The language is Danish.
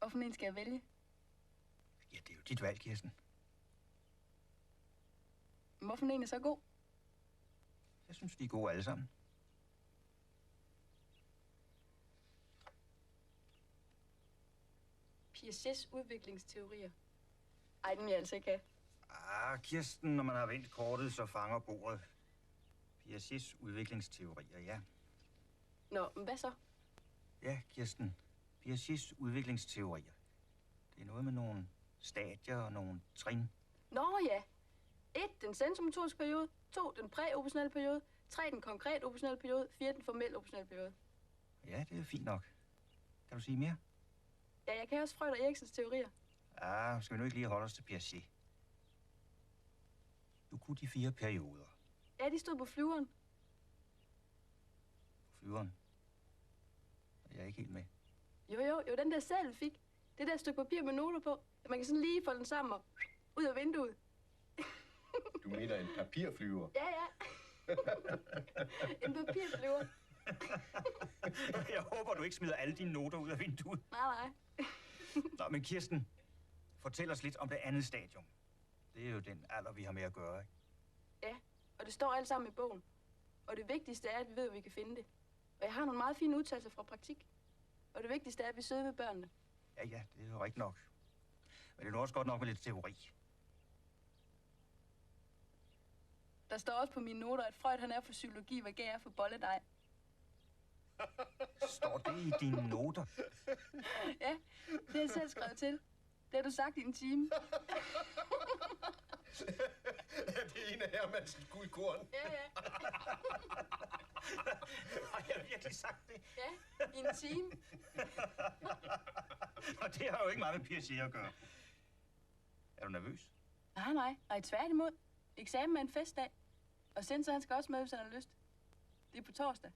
Hvorfor en skal jeg vælge? Ja, det er jo dit valg, Kirsten. Hvorfor en er så god? Jeg synes, de er gode alle sammen. Piagets udviklingsteorier. Ej, den vil jeg altså ikke have. Kirsten, når man har vendt kortet, så fanger bordet. Piagets udviklingsteorier, ja. Nå, men hvad så? Ja, Kirsten. Piagets udviklingsteorier. Det er noget med nogle stadier og nogle trin. Nå ja. 1. Den sensomotoriske periode. 2. Den præoperationelle periode. 3. Den konkret operationelle periode. 4. Den formelle operationelle periode. Ja, det er fint nok. Kan du sige mere? Ja, jeg kan også Freud og Eriksens teorier. Skal vi nu ikke lige holde os til Piaget? Du kunne de 4 perioder. Ja, de stod på flyveren. På flyveren. Jeg er ikke helt med. Jo, den der seddel fik. Det der stykke papir med noter på. Man kan sådan lige folde den sammen og ud af vinduet. Du mener en papirflyver? Ja. En papirflyver. Jeg håber, du ikke smider alle dine noter ud af vinduet. Nej. Nå, men Kirsten, fortæl os lidt om det andet stadium. Det er jo den alder, vi har med at gøre, ikke? Ja, og det står alt sammen i bogen. Og det vigtigste er, at vi ved, at vi kan finde det. Og jeg har nogle meget fine udtalelser fra praktik. Og det vigtigste er, at vi sidder ved børnene. Ja, det er jo rigtigt nok. Men det er nu også godt nok med lidt teori. Der står også på mine noter, at Freud han er for psykologi, hvad gav er for bolledej. Står det i dine noter? Ja, det har jeg selv skrevet til. Det har du sagt i en time. Det er en af Hermansens guldkorn. Ja. Har jeg virkelig sagt det? Ja, i en time. Og det har jo ikke meget med Piaget at gøre. Er du nervøs? Nej, tværtimod. Eksamen er en festdag. Og Sensor, han skal også med, hvis han har lyst. Det er på torsdag.